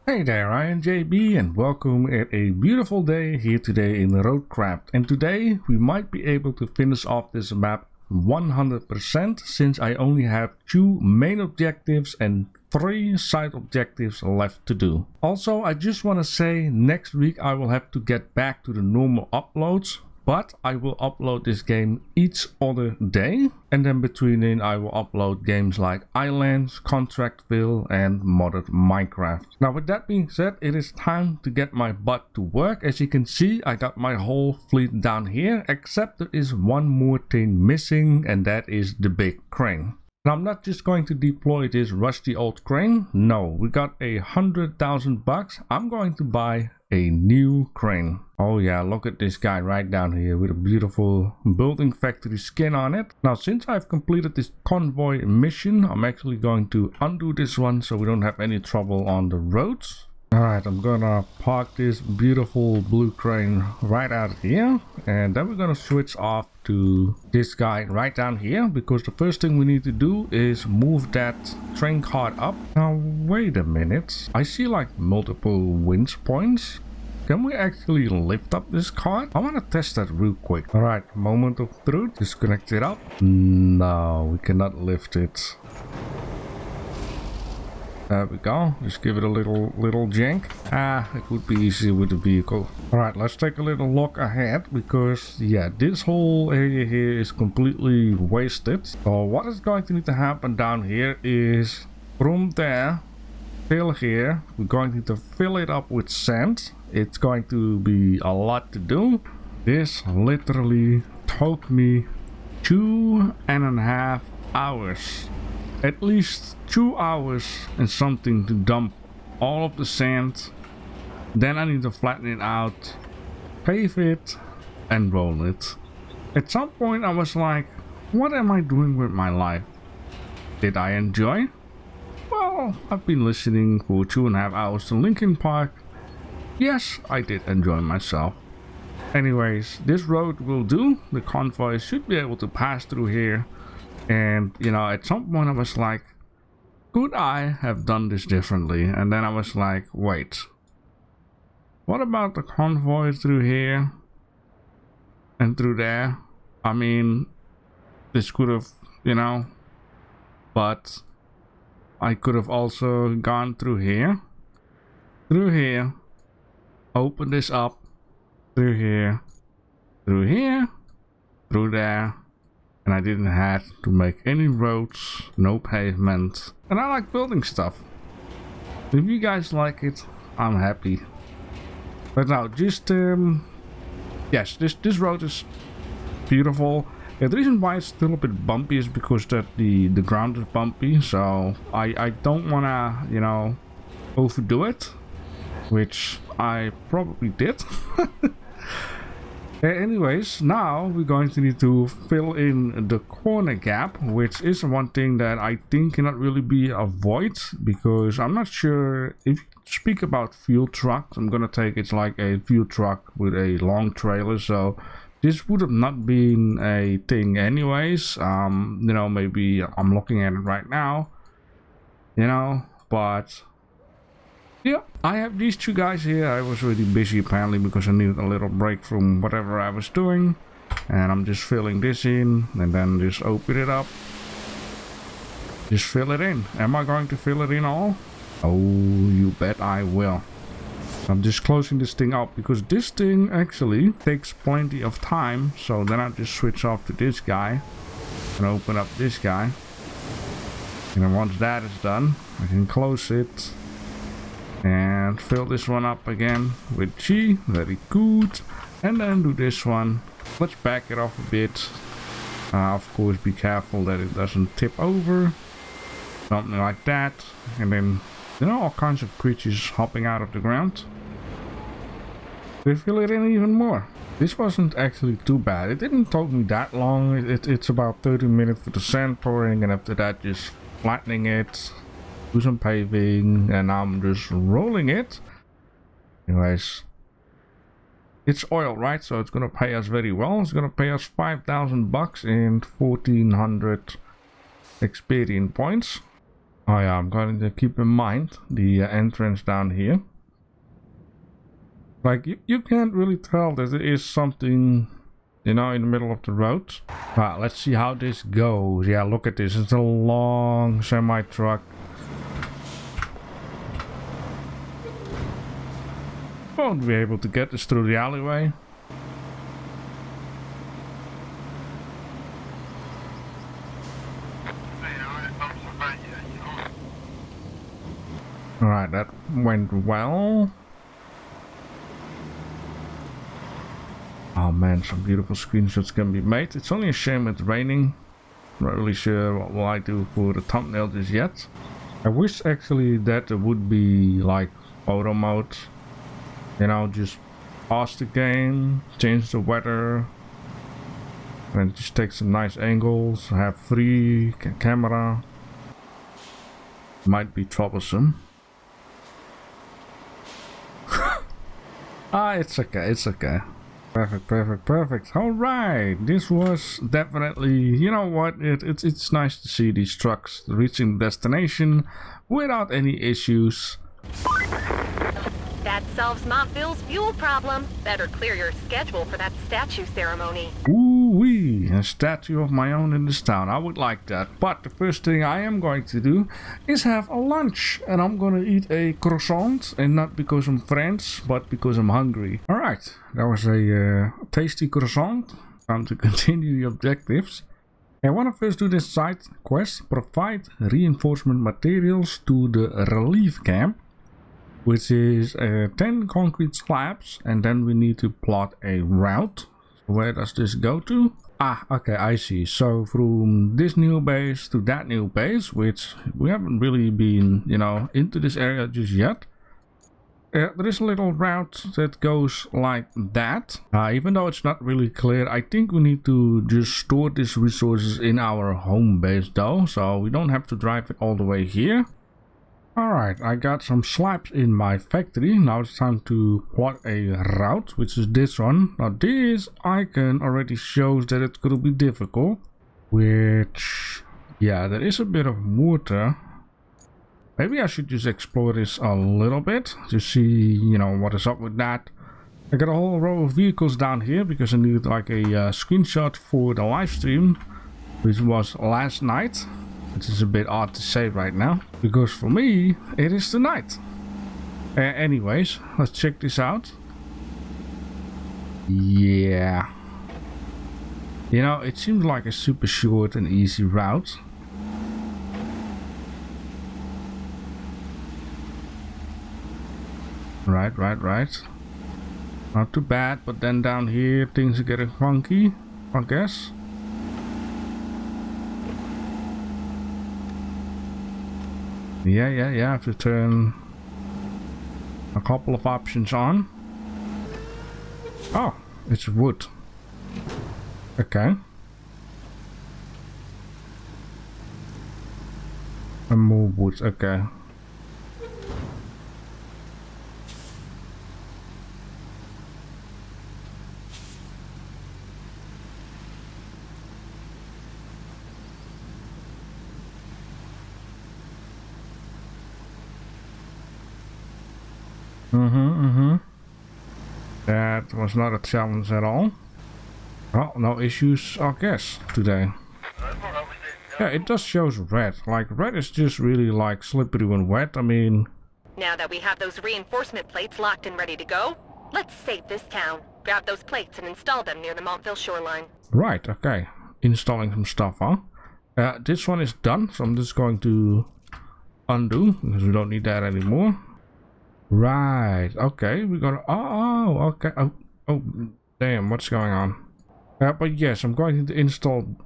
Hey there, I am JB and welcome at a beautiful day here today in RoadCraft. And today we might be able to finish off this map 100% since I only have 2 main objectives and 3 side objectives left to do. Also, I just want to say next week I will have to get back to the normal uploads. But I will upload this game each other day, and then between I will upload games like Islands, Contractville and modded Minecraft. Now with that being said, it is time to get my butt to work. As you can see, I got my whole fleet down here, except there is one more thing missing, and that is the big crane. Now I'm not just going to deploy this rusty old crane. No, we got 100,000 bucks. I'm going to buy a new crane. Oh yeah, look at this guy right down here with a beautiful building factory skin on it. Now since I've completed this convoy mission, I'm actually going to undo this one so we don't have any trouble on the roads. Alright, I'm gonna park this beautiful blue crane right out here, and then we're gonna switch off to this guy right down here, because the first thing we need to do is move that train cart up. Now wait a minute, I see like multiple winch points. Can we actually lift up this cart? I want to test that real quick. Alright, moment of truth, disconnect it up. No, we cannot lift it. There we go. Just give it a little jank. It would be easy with the vehicle. Alright, let's take a little look ahead, because yeah, this whole area here is completely wasted. So what is going to need to happen down here is from there till here, we're going to need to fill it up with sand. It's going to be a lot to do. This literally took me 2.5 hours. At least 2 hours and something to dump all of the sand. Then I need to flatten it out, pave it and roll it. At some point I was like, what am I doing with my life? Did I enjoy? Well, I've been listening for 2.5 hours to Linkin Park. Yes, I did enjoy myself. Anyways, this road will do. The convoy should be able to pass through here. And you know, at some point I was like, could I have done this differently? And then I was like, wait, what about the convoy through here and through there? I mean, this could have, you know, but I could have also gone through here, open this up, through here, through there. And I didn't have to make any roads, no pavement. And I like building stuff. If you guys like it, I'm happy. But now, just yes, this road is beautiful. Yeah, the reason why it's still a bit bumpy is because that the ground is bumpy. So I don't wanna, you know, overdo it, which I probably did. Anyways, now we're going to need to fill in the corner gap, which is one thing that I think cannot really be avoided, because I'm not sure if you speak about fuel trucks. I'm gonna take it's like a fuel truck with a long trailer, so this would have not been a thing anyways. You know, maybe I'm looking at it right now, you know, but yeah, I have these 2 guys here. I was really busy apparently because I needed a little break from whatever I was doing. And I'm just filling this in and then just open it up. Just fill it in. Am I going to fill it in all? Oh, you bet I will. I'm just closing this thing up because this thing actually takes plenty of time. So then I just switch off to this guy and open up this guy. And then once that is done, I can close it. And fill this one up again with G, very good. And then do this one. Let's back it off a bit. Of course, be careful that it doesn't tip over. Something like that. And then, you know, all kinds of creatures hopping out of the ground. We fill it in even more. This wasn't actually too bad. It didn't take me that long. It's about 30 minutes for the sand pouring, and after that just flattening it. Do some paving, and I'm just rolling it. Anyways, it's oil, right? So it's gonna pay us very well. It's gonna pay us 5,000 bucks and 1,400 experience points. Oh yeah, I'm going to keep in mind the entrance down here. Like, you can't really tell that there is something, you know, in the middle of the road. But let's see how this goes. Yeah, look at this. It's a long semi-truck. Won't be able to get this through the alleyway. Alright, that went well. Oh man, some beautiful screenshots can be made. It's only a shame it's raining. Not really sure what will I do for the thumbnail just yet. I wish actually that there would be like photo mode. You know, just pause the game, change the weather, and just take some nice angles, have free camera. Might be troublesome. Ah, it's okay, it's okay. Perfect, perfect, perfect. Alright, this was definitely, you know what, it's nice to see these trucks reaching the destination without any issues. That solves Monteville's fuel problem. Better clear your schedule for that statue ceremony. Ooh-wee, a statue of my own in this town. I would like that. But the first thing I am going to do is have a lunch. And I'm gonna eat a croissant. And not because I'm French, but because I'm hungry. Alright, that was a tasty croissant. Time to continue the objectives. I want to first do this side quest. Provide reinforcement materials to the relief camp, which is 10 concrete slabs, and then we need to plot a route. Where does this go to? Ah, okay, I see. So from this new base to that new base, which we haven't really been, you know, into this area just yet. There is a little route that goes like that. Even though it's not really clear, I think we need to just store these resources in our home base though, so we don't have to drive it all the way here. Alright, I got some slabs in my factory. Now it's time to plot a route, which is this one. Now this icon already shows that it's going to be difficult. Which, yeah, there is a bit of water. Maybe I should just explore this a little bit to see, you know, what is up with that. I got a whole row of vehicles down here because I needed like a screenshot for the live stream, which was last night. Which is a bit odd to say right now, because for me, it is tonight. Anyways, let's check this out. Yeah. You know, it seems like a super short and easy route. Right. Not too bad, but then down here, things are getting funky, I guess. Yeah, I have to turn a couple of options on. Oh, it's wood. Okay. And more wood, okay. That was not a challenge at all. Well, no issues, I guess, today. Yeah, it does shows red. Like, red is just really like slippery when wet. I mean... Now that we have those reinforcement plates locked and ready to go, let's save this town. Grab those plates and install them near the Monteville shoreline. Right, okay. Installing some stuff, huh? This one is done, so I'm just going to undo, because we don't need that anymore. Right, okay, we got... Oh, okay. Oh, damn, what's going on? But yes, I'm going to install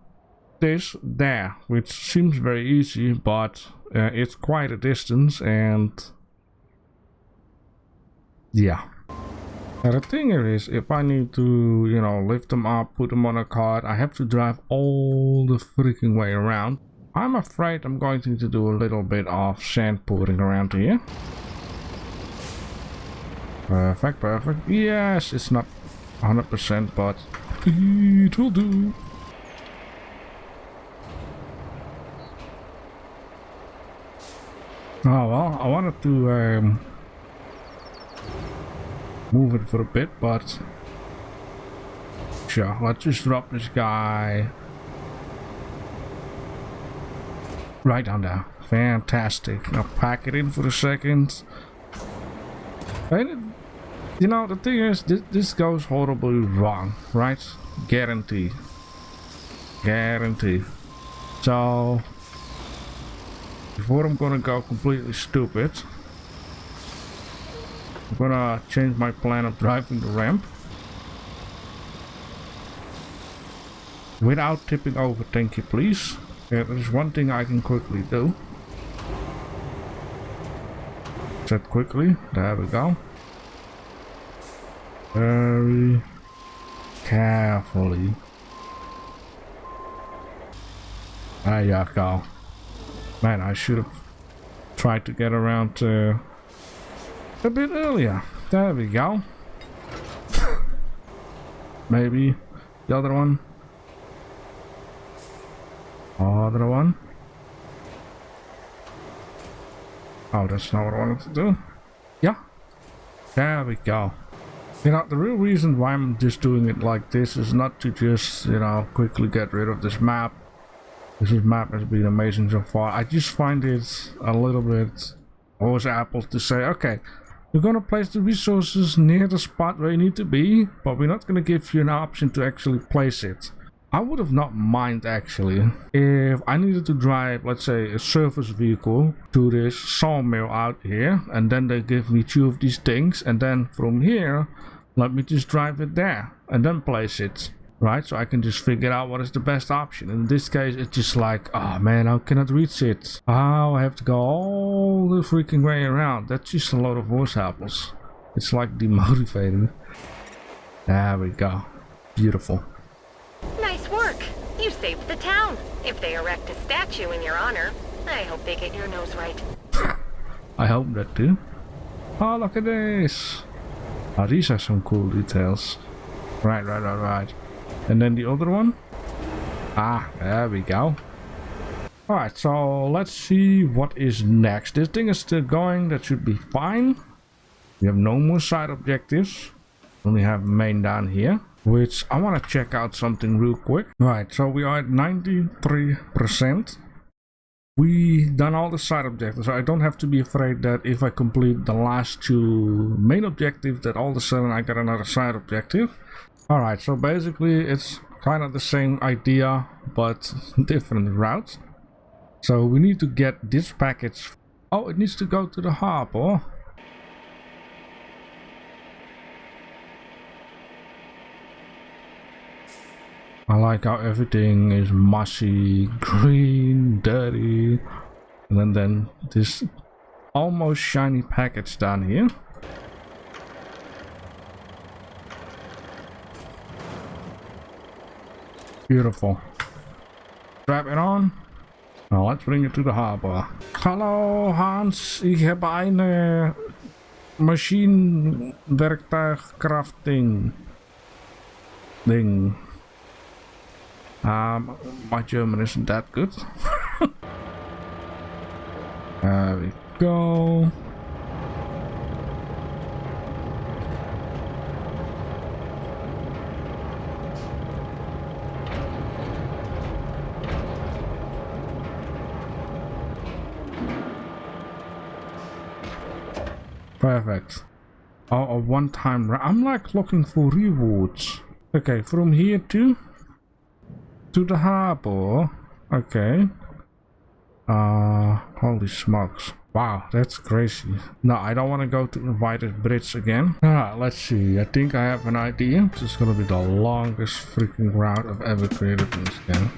this there, which seems very easy, but it's quite a distance, and... yeah. Now the thing is, if I need to, you know, lift them up, put them on a cart, I have to drive all the freaking way around. I'm afraid I'm going to need to do a little bit of sand pouring around here. Perfect. Yes, it's not 100%, but it will do. Oh well, I wanted to move it for a bit, but sure, let's just drop this guy right down there. Fantastic. Now pack it in for a second. And you know, the thing is, this goes horribly wrong, right? Guarantee. Guarantee. So before I'm gonna go completely stupid, I'm gonna change my plan of driving the ramp without tipping over. Thank you, please. Yeah, there's one thing I can quickly do. Set quickly. There we go. Very carefully. There you go. Man, I should have tried to get around a bit earlier. There we go. Maybe the other one. Other one. Oh, that's not what I wanted to do. Yeah. There we go. You know, the real reason why I'm just doing it like this is not to just, you know, quickly get rid of this map. This map has been amazing so far. I just find it a little bit always apples to say, okay, we're gonna place the resources near the spot where you need to be, but we're not gonna give you an option to actually place it. I would have not mind actually if I needed to drive, let's say, a service vehicle to this sawmill out here, and then they give me 2 of these things, and then from here let me just drive it there and then place it, right? So I can just figure out what is the best option. In this case, it's just like, oh man, I cannot reach it. Oh, I have to go all the freaking way around. That's just a lot of horse apples. It's like demotivating. There we go. Beautiful. Nice work. You saved the town. If they erect a statue in your honor, I hope they get your nose right. I hope that too. Oh, look at this. Oh, these are some cool details. Right. And then the other one. Ah, there we go. Alright, so let's see what is next. This thing is still going. That should be fine. We have no more side objectives. Only have main down here, which I want to check out something real quick. Right, so we are at 93%. We done all the side objectives, so I don't have to be afraid that if I complete the last 2 main objectives that all of a sudden I get another side objective. Alright, so basically it's kind of the same idea but different route. So we need to get this package. Oh, it needs to go to the harbor. I like how everything is mushy, green, dirty, and then this almost shiny package down here. Beautiful. Strap it on. Now let's bring it to the harbor. Hallo Hans, ik heb een machinewerktuig crafting ding. My German isn't that good. There we go. Perfect. Oh, a one-time. I'm like looking for rewards. Okay, from here to the harbor. Okay. Holy smokes. Wow, that's crazy. No, I don't want to go to Invited Bridge again. Alright, let's see. I think I have an idea. This is gonna be the longest freaking route I've ever created in this game.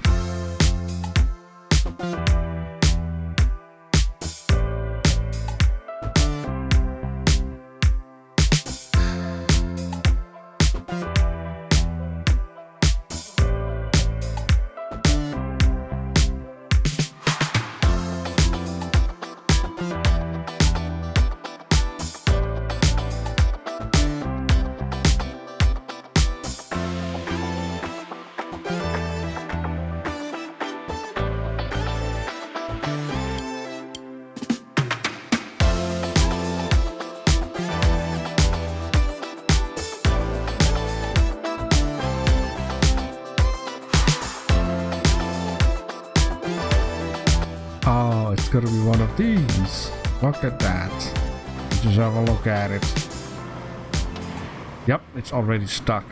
gonna be one of these. Look at that. Just have a look at it. Yep, it's already stuck.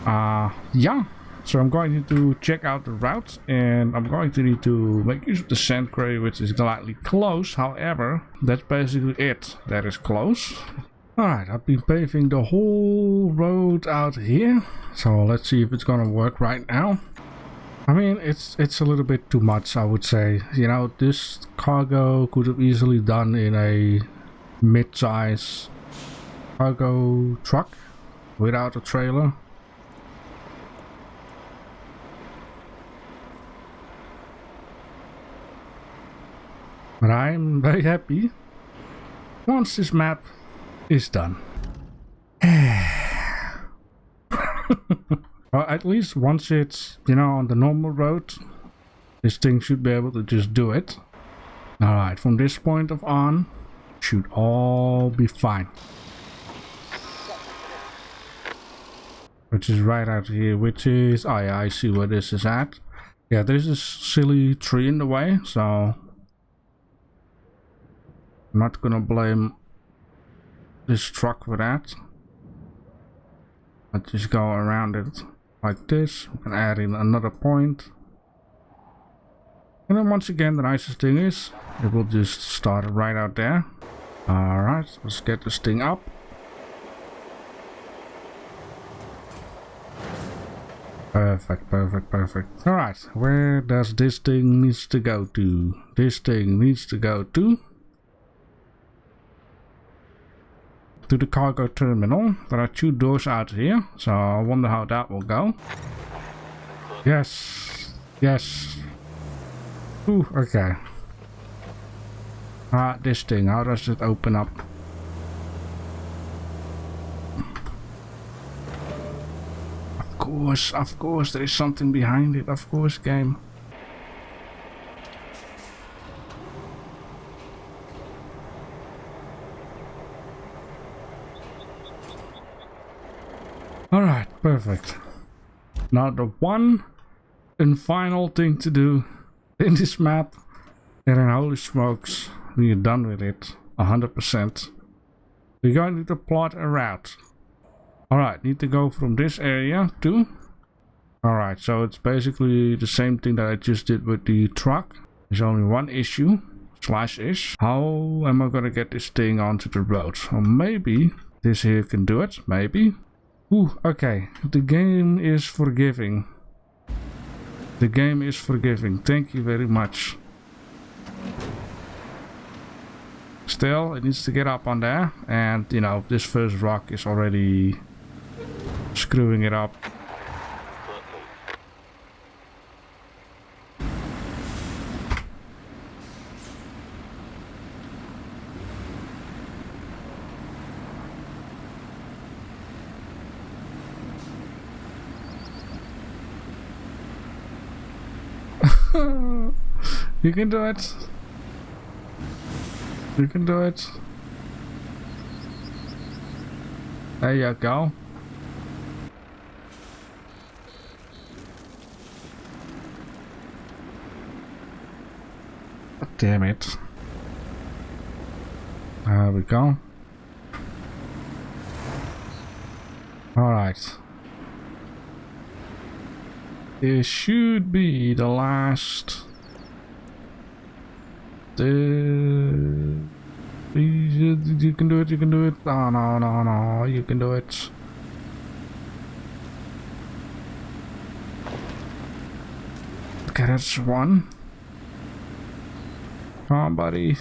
Yeah. So I'm going to check out the route, and I'm going to need to make use of the sand quarry, which is slightly close. However, that's basically it. That is close. Alright, I've been paving the whole road out here. So let's see if it's gonna work right now. I mean, it's a little bit too much, I would say. You know, this cargo could have easily done in a mid-size cargo truck without a trailer. But I'm very happy once this map is done. Well, at least once it's, you know, on the normal road, this thing should be able to just do it. Alright, from this point of on, should all be fine. Which is right out here, which is, oh yeah, I see where this is at. Yeah, there's this silly tree in the way, so I'm not gonna blame this truck for that. I'll just go around it like this. We can add in another point. And then once again, the nicest thing is, it will just start right out there. Alright, let's get this thing up. Perfect, perfect, perfect. Alright, where does this thing needs to go to? This thing needs to go to the cargo terminal. There are 2 doors out here, so I wonder how that will go. Yes, yes. Ooh, okay. This thing, how does it open up? Of course, there is something behind it, of course, game. Alright, perfect. Now the one and final thing to do in this map, and then holy smokes, we are done with it 100%. We're going to plot a route. Alright, need to go from this area to... Alright, so it's basically the same thing that I just did with the truck. There's only one issue, /ish. How am I gonna get this thing onto the road? Or maybe this here can do it, maybe. Ooh, okay. The game is forgiving. The game is forgiving. Thank you very much. Still, it needs to get up on there. And, you know, this first rock is already screwing it up. You can do it. You can do it. There you go. Damn it. There we go. Alright. This should be the last. You can do it, you can do it. Oh, no, you can do it. Okay, that's one. Come on, buddy.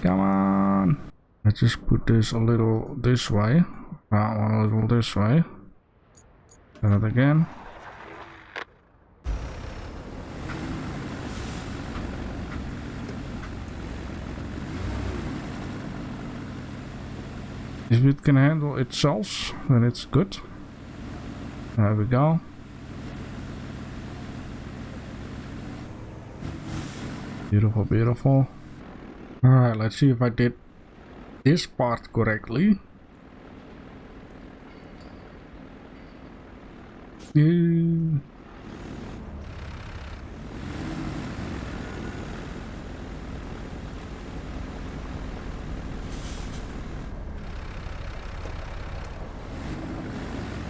Come on. Let's just put this a little this way. That one a little this way. And it again. If it can handle itself, then it's good. There we go. Beautiful, beautiful. Alright, let's see if I did this part correctly.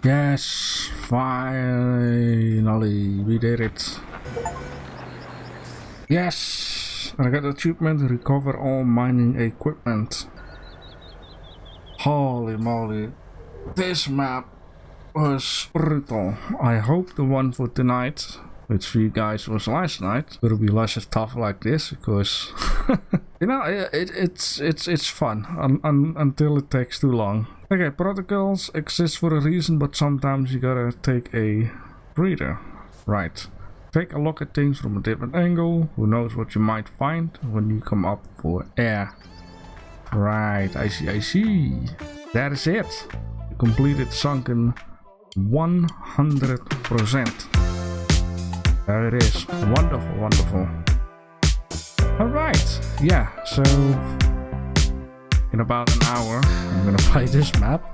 Yes, finally, we did it. Yes, I got the achievement to recover all mining equipment. Holy moly, this map was brutal. I hope the one for tonight, which for you guys was last night, will be less tough like this, because you know, it's fun until it takes too long. Okay, protocols exist for a reason, but sometimes you gotta take a breather. Right. Take a look at things from a different angle. Who knows what you might find when you come up for air. Right, I see. That is it. You completed Sunken 100%. There it is. Wonderful. Alright, yeah, so in about an hour I'm gonna play this map.